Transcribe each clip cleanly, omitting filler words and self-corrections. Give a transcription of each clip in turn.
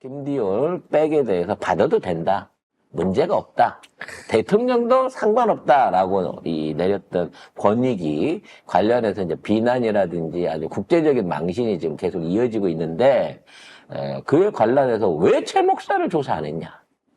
김디올 백에 대해서 받아도 된다. 문제가 없다. 대통령도 상관없다라고 내렸던 권익위 관련해서 이제 비난이라든지 아주 국제적인 망신이 지금 계속 이어지고 있는데, 그에 관련해서 왜 최 목사를 조사 안 했냐?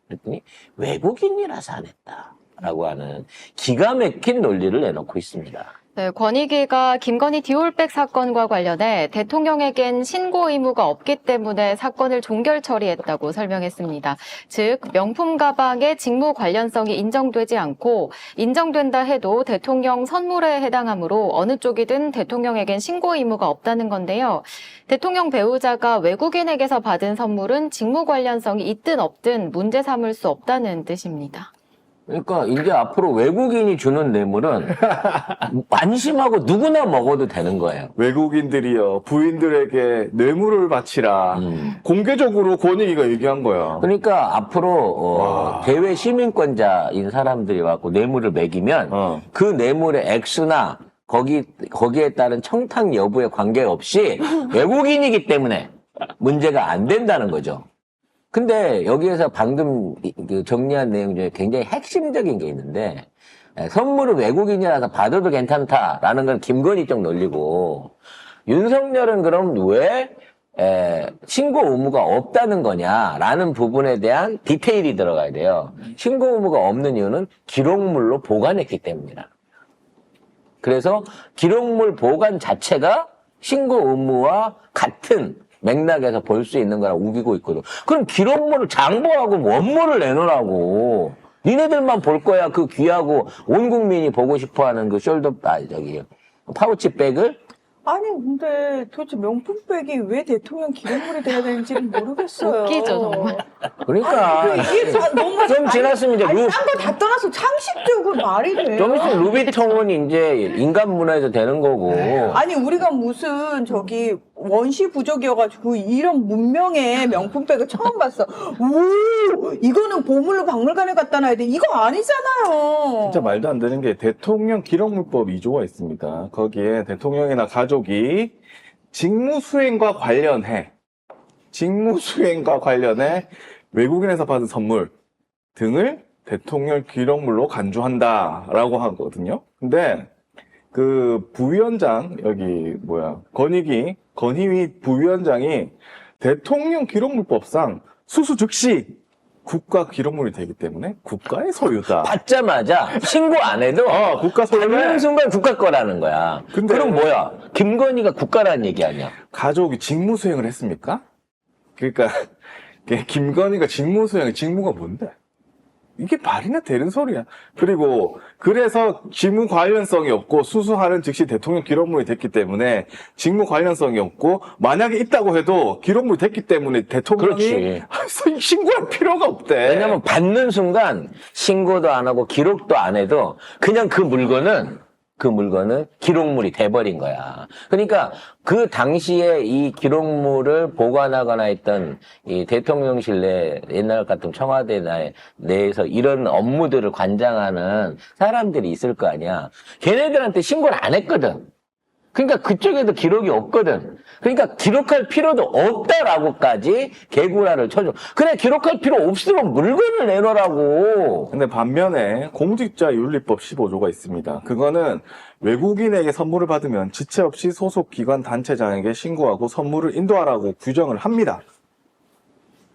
그랬더니 외국인이라서 안 했다라고 하는 기가 막힌 논리를 내놓고 있습니다. 네, 권익위가 김건희 디올백 사건과 관련해 대통령에겐 신고 의무가 없기 때문에 사건을 종결 처리했다고 설명했습니다. 즉, 명품 가방의 직무 관련성이 인정되지 않고 인정된다 해도 대통령 선물에 해당하므로 어느 쪽이든 대통령에겐 신고 의무가 없다는 건데요. 대통령 배우자가 외국인에게서 받은 선물은 직무 관련성이 있든 없든 문제 삼을 수 없다는 뜻입니다. 그러니까 이제 앞으로 외국인이 주는 뇌물은 안심하고 누구나 먹어도 되는 거예요. 외국인들이요, 부인들에게 뇌물을 바치라. 공개적으로 권익위가 얘기한 거야. 그러니까 앞으로 대외 시민권자인 사람들이 와서 뇌물을 매기면 그 뇌물의 액수나 거기에 따른 청탁 여부에 관계없이 외국인이기 때문에 문제가 안 된다는 거죠. 근데 여기에서 방금 정리한 내용 중에 굉장히 핵심적인 게 있는데, 선물을 외국인이라서 받아도 괜찮다라는 건 김건희 쪽 논리고, 윤석열은 그럼 왜 신고 의무가 없다는 거냐라는 부분에 대한 디테일이 들어가야 돼요. 신고 의무가 없는 이유는 기록물로 보관했기 때문이다. 그래서 기록물 보관 자체가 신고 의무와 같은 맥락에서 볼 수 있는 거라 우기고 있거든. 그럼 기록물을 장부하고 원물을 내놓으라고. 니네들만 볼 거야. 그 귀하고 온 국민이 보고 싶어하는 그 파우치백을. 아니 근데 도대체 명품백이 왜 대통령 기록물이 돼야 되는지는 모르겠어요. 웃기죠, 정말. 그러니까 아니, 이게 너무 좀 지났으면 이제 딴 거 다 떠나서 상식적으로 말이 돼요. 좀 있으면 루비통은 이제 인간 문화에서 되는 거고. 아니 우리가 무슨 저기 원시 부족이어가지고 이런 문명의 명품백을 처음 봤어. 오, 이거는 보물로 박물관에 갖다 놔야 돼. 이거 아니잖아요. 진짜 말도 안 되는 게 대통령 기록물법 2조가 있습니다. 거기에 대통령이나 가족이 직무수행과 관련해 외국인에서 받은 선물 등을 대통령 기록물로 간주한다라고 하거든요. 근데 그 부위원장, 건희위 부위원장이 대통령 기록물법상 수수 즉시 국가 기록물이 되기 때문에 국가의 소유다. 받자마자 신고 안 해도 국가 소유네. 받는 순간 국가 거라는 거야. 근데 그럼 뭐야? 김건희가 국가라는 얘기 아니야? 가족이 직무 수행을 했습니까? 그러니까 김건희가 직무가 뭔데? 이게 말이나 되는 소리야. 그리고 그래서 직무 관련성이 없고 수수하는 즉시 대통령 기록물이 됐기 때문에 직무 관련성이 없고, 만약에 있다고 해도 기록물이 됐기 때문에 대통령이 신고할 필요가 없대. 왜냐면 받는 순간 신고도 안 하고 기록도 안 해도 그냥 그 물건은 기록물이 돼버린 거야. 그러니까 그 당시에 이 기록물을 보관하거나 했던 이 대통령실 내 옛날 같은 청와대 내에서 이런 업무들을 관장하는 사람들이 있을 거 아니야. 걔네들한테 신고를 안 했거든. 그러니까 그쪽에도 기록이 없거든. 그러니까 기록할 필요도 없다라고까지 개구라를 쳐줘. 그래, 기록할 필요 없으면 물건을 내놓으라고. 근데 반면에 공직자윤리법 15조가 있습니다. 그거는 외국인에게 선물을 받으면 지체 없이 소속 기관 단체장에게 신고하고 선물을 인도하라고 규정을 합니다.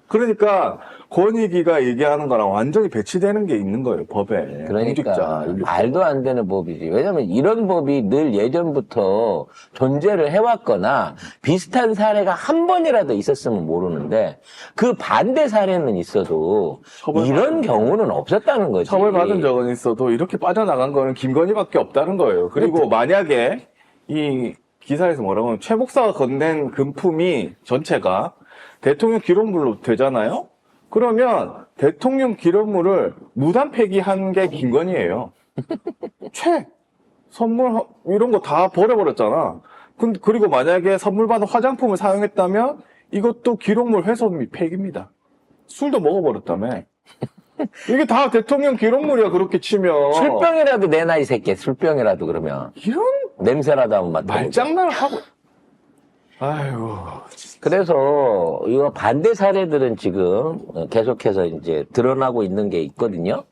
그러니까 권익위가 얘기하는 거랑 완전히 배치되는 게 있는 거예요, 법에. 그러니까 공직자윤리법. 말도 안 되는 법이지. 왜냐면 이런 법이 늘 예전부터 존재를 해왔거나 비슷한 사례가 한 번이라도 있었으면 모르는데 그 반대 사례는 있어도 이런 경우는 없었다는 거지. 처벌받은 적은 있어도 이렇게 빠져나간 거는 김건희밖에 없다는 거예요. 그리고 만약에 이 기사에서 뭐라고 하면 최 목사가 건넨 금품이 전체가 대통령 기록물로 되잖아요? 그러면 대통령 기록물을 무단 폐기한 게 김건희예요. 선물 이런 거 다 버려버렸잖아. 그리고 만약에 선물 받은 화장품을 사용했다면 이것도 기록물 훼손 및 폐기입니다. 술도 먹어버렸다며. 이게 다 대통령 기록물이야, 그렇게 치면. 술병이라도 내놔, 이 새끼. 술병이라도 그러면. 이런 냄새라도 한번 맡아. 말장난을 하고. 아이고. 그래서 이거 반대 사례들은 지금 계속해서 이제 드러나고 있는 게 있거든요.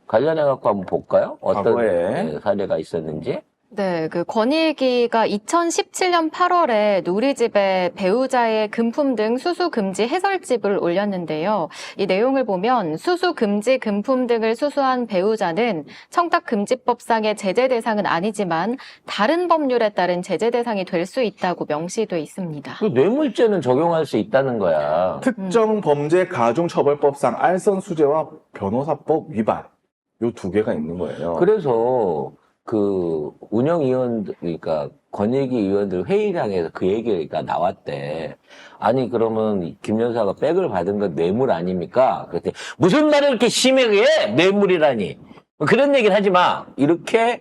관련해 갖고 한번 볼까요? 어떤 과거에. 사례가 있었는지. 네, 그 권익위가 2017년 8월에 누리집에 배우자의 금품 등 수수 금지 해설집을 올렸는데요. 이 내용을 보면 수수 금지 금품 등을 수수한 배우자는 청탁금지법상의 제재 대상은 아니지만 다른 법률에 따른 제재 대상이 될 수 있다고 명시돼 있습니다. 그 뇌물죄는 적용할 수 있다는 거야. 특정 범죄 가중처벌법상 알선수재와 변호사법 위반. 요 두 개가 있는 거예요. 그래서 그 운영위원들, 그러니까 권익위 위원들 회의장에서 그 얘기가 나왔대. 아니 그러면 김 여사가 백을 받은 건 뇌물 아닙니까? 그랬더니 무슨 말을 이렇게 심하게 해? 뇌물이라니. 그런 얘기를 하지 마. 이렇게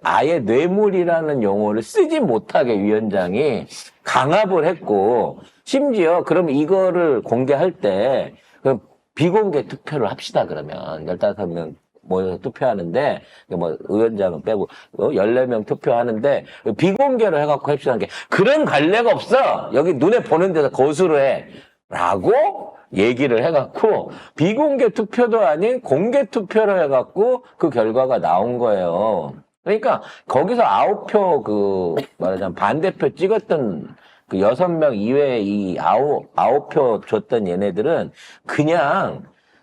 아예 뇌물이라는 용어를 쓰지 못하게 위원장이 강압을 했고, 심지어 그럼 이거를 공개할 때 그럼 비공개 투표를 합시다. 그러면 15명 모여서 투표하는데, 뭐, 위원장은 빼고, 14명 투표하는데, 비공개로 해갖고 합시다. 게 그런 관례가 없어! 여기 눈에 보는 데서 거수를 해! 라고 얘기를 해갖고, 비공개 투표도 아닌 공개 투표로 해갖고, 그 결과가 나온 거예요. 그러니까, 거기서 9표 말하자면 반대표 찍었던 그 6명 이외에 이 9표 줬던 얘네들은 그냥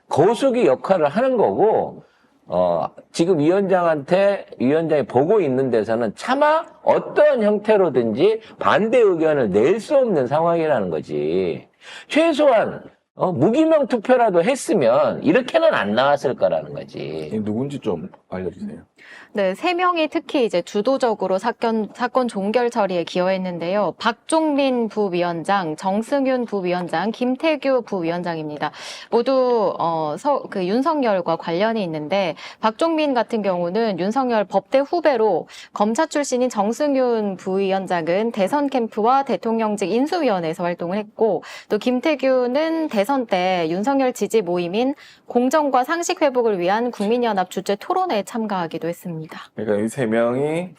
거수기 역할을 하는 거고, 지금 위원장이 보고 있는 데서는 차마 어떤 형태로든지 반대 의견을 낼 수 없는 상황이라는 거지. 최소한, 무기명 투표라도 했으면 이렇게는 안 나왔을 거라는 거지. 누군지 좀 알려주세요. 네, 3명이 특히 이제 주도적으로 사건 종결 처리에 기여했는데요. 박종민 부위원장, 정승윤 부위원장, 김태규 부위원장입니다. 모두 그 윤석열과 관련이 있는데 박종민 같은 경우는 윤석열 법대 후배로 검사 출신인 정승윤 부위원장은 대선 캠프와 대통령직 인수위원회에서 활동을 했고 또 김태규는 대선 때 윤석열 지지 모임인 공정과 상식 회복을 위한 국민연합 주최 토론회에 참가하기도 했습니다. 그러니까 이 세 명이,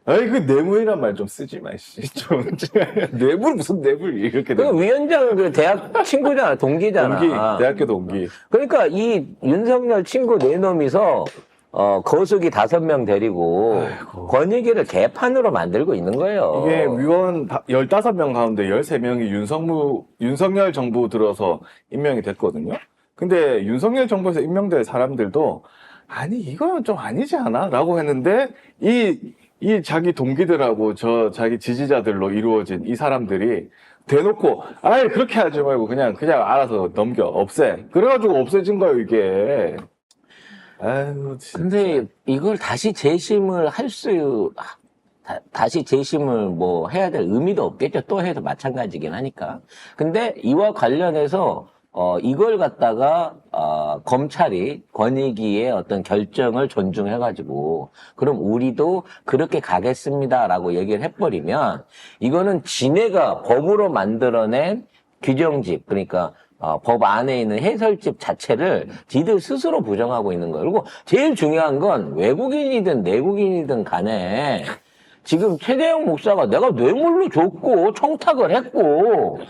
아이, 그 뇌물이란 말 좀 쓰지 마, 씨. 좀, 뇌물, 무슨 뇌물, 이렇게. 그 위원장은 그 대학 친구잖아, 동기잖아. 동기, 대학교 동기. 그러니까 이 윤석열 친구 네 놈이서 거수기 5명 데리고 권익위를 개판으로 만들고 있는 거예요. 이게 위원 15명 가운데 13명이 윤석열 정부 들어서 임명이 됐거든요. 근데 윤석열 정부에서 임명될 사람들도 아니 이거는 좀 아니지 않아? 라고 했는데 이 자기 동기들하고 자기 지지자들로 이루어진 이 사람들이 대놓고 아이 그렇게 하지 말고 그냥 알아서 넘겨 없애. 그래가지고 없애진 거예요 이게. 아유 진짜. 근데 이걸 다시 재심을 다시 재심을 뭐 해야 될 의미도 없겠죠. 또 해도 마찬가지긴 하니까. 근데 이와 관련해서 이걸 갖다가 검찰이 권익위의 어떤 결정을 존중해가지고 그럼 우리도 그렇게 가겠습니다라고 얘기를 해버리면 이거는 지네가 법으로 만들어낸 규정집 그러니까 법 안에 있는 해설집 자체를 지들 스스로 부정하고 있는 거예요. 그리고 제일 중요한 건 외국인이든 내국인이든 간에 지금 최대형 목사가 내가 뇌물로 줬고 청탁을 했고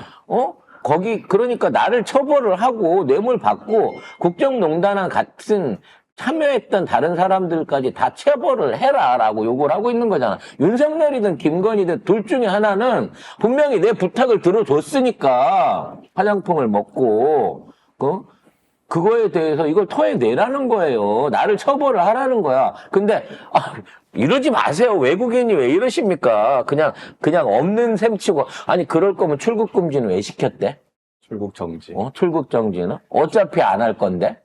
그러니까 나를 처벌을 하고 뇌물 받고 국정농단과 같은 참여했던 다른 사람들까지 다 처벌을 해라라고 요구를 하고 있는 거잖아. 윤석열이든 김건희든 둘 중에 하나는 분명히 내 부탁을 들어줬으니까 화장품을 먹고 그거에 대해서 이걸 토해내라는 거예요. 나를 처벌을 하라는 거야. 근데 이러지 마세요. 외국인이 왜 이러십니까? 그냥 없는 셈 치고 아니 그럴 거면 출국 금지는 왜 시켰대? 출국 정지. 출국 정지는 어차피 안 할 건데.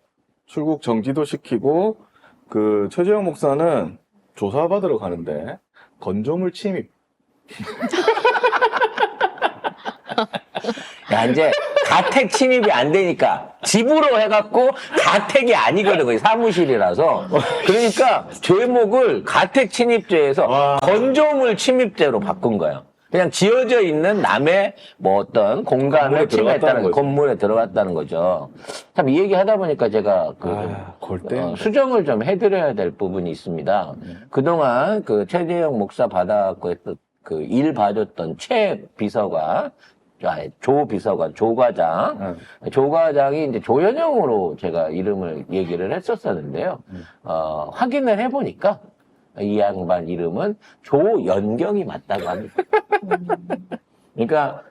출국 정지도 시키고 그 최재형 목사는 조사받으러 가는데 건조물 침입. 야 이제 가택 침입이 안 되니까 집으로 해갖고 가택이 아니거든. 거기 사무실이라서. 그러니까 제목을 가택 침입죄에서 건조물 침입죄로 바꾼 거예요. 그냥 지어져 있는 남의 뭐 어떤 공간을 침해했다는 건물에 들어갔다는 거죠. 참 이 얘기 하다 보니까 제가 수정을 좀 해드려야 될 부분이 있습니다. 그동안 그 최재형 목사 받았고 그 일 봐줬던 최 비서관, 조 비서관, 조 과장, 조 과장이 이제 조현영으로 제가 이름을 얘기를 했었었는데요. 확인을 해보니까 이 양반 이름은 조연경이 맞다고 합니다. 그러니까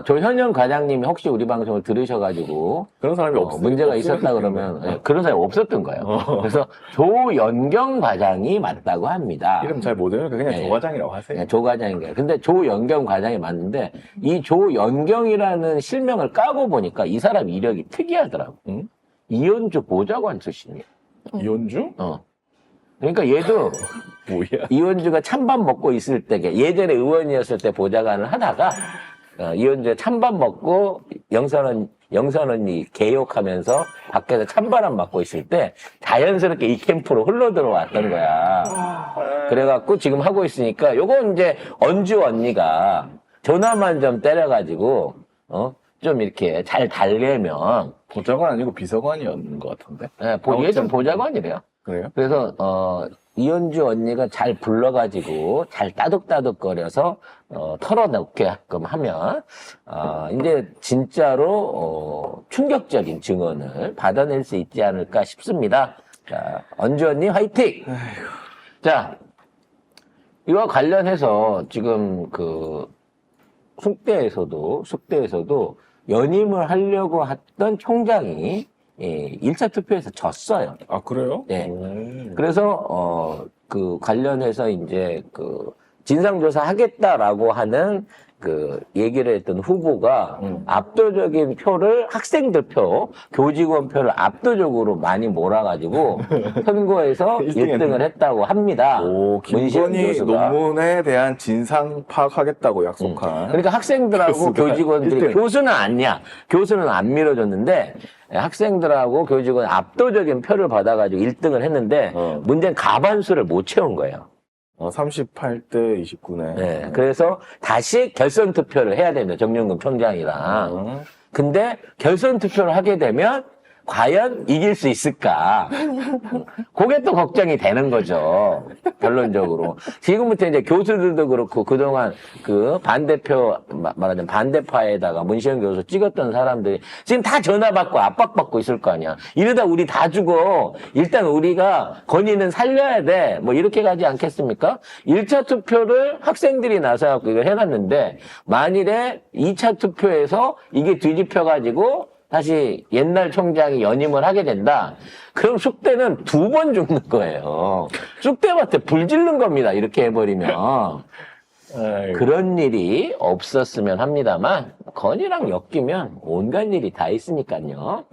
조현영 과장님이 혹시 우리 방송을 들으셔가지고 그런 사람이 문제가 있었다 그러면 그런 사람이 없었던 거예요. 그래서 조연경 과장이 맞다고 합니다. 이름 잘 못 외우니까 그냥 조 과장이라고 하세요. 네, 조 과장인가요? 근데 조연경 과장이 맞는데 이 조연경이라는 실명을 까고 보니까 이 사람 이력이 특이하더라고. 응? 이현주 보좌관 출신이에요. 이현주? 그러니까 얘도 뭐야? 이현주가 찬밥 먹고 있을 때, 예전에 의원이었을 때 보좌관을 하다가, 이현주가 찬밥 먹고 영선 언니 개욕하면서 밖에서 찬바람 맞고 있을 때 자연스럽게 이 캠프로 흘러 들어왔던 거야. 그래갖고 지금 하고 있으니까 요거 이제 언주 언니가 전화만 좀 때려가지고, 좀 이렇게 잘 달래면, 보좌관 아니고 비서관이었는 것 같은데. 예전 보좌관이래요. 그래요? 그래서 이현주 언니가 잘 불러가지고 잘 따득따득거려서 털어놓게끔 하면 이제 진짜로 충격적인 증언을 받아낼 수 있지 않을까 싶습니다. 자, 언주 언니 화이팅! 자, 이와 관련해서 지금 그 숙대에서도 연임을 하려고 했던 총장이 1차 투표에서 졌어요. 아, 그래요? 네. 그래서, 그 관련해서 이제 그 진상조사 하겠다라고 하는 그 얘기를 했던 후보가 압도적인 표를 학생들 표, 교직원 표를 압도적으로 많이 몰아가지고 선거에서 1등을 했다고 합니다. 오, 김건희 교수가. 논문에 대한 진상 파악하겠다고 약속한. 그러니까 학생들하고 교수가 교직원들이 1등. 교수는 아니야. 교수는 안 밀어줬는데 학생들하고 교직원 압도적인 표를 받아가지고 1등을 했는데 문제는 가반수를 못 채운 거예요. 38대 29네. 네, 그래서 다시 결선 투표를 해야 됩니다. 정영근 총장이랑. 근데 결선 투표를 하게 되면 과연 이길 수 있을까? 그게 또 걱정이 되는 거죠. 결론적으로. 지금부터 이제 교수들도 그렇고 그동안 그 반대표, 말하자면 반대파에다가 문시영 교수 찍었던 사람들이 지금 다 전화 받고 압박받고 있을 거 아니야. 이러다 우리 다 죽어. 일단 우리가 건의는 살려야 돼. 뭐 이렇게 가지 않겠습니까? 1차 투표를 학생들이 나서갖고 이걸 해놨는데 만일에 2차 투표에서 이게 뒤집혀가지고 다시 옛날 총장이 연임을 하게 된다. 그럼 숙대는 2번 죽는 거예요. 숙대한테 불 지른 겁니다. 이렇게 해버리면. 아이고. 그런 일이 없었으면 합니다만 건이랑 엮이면 온갖 일이 다 있으니까요.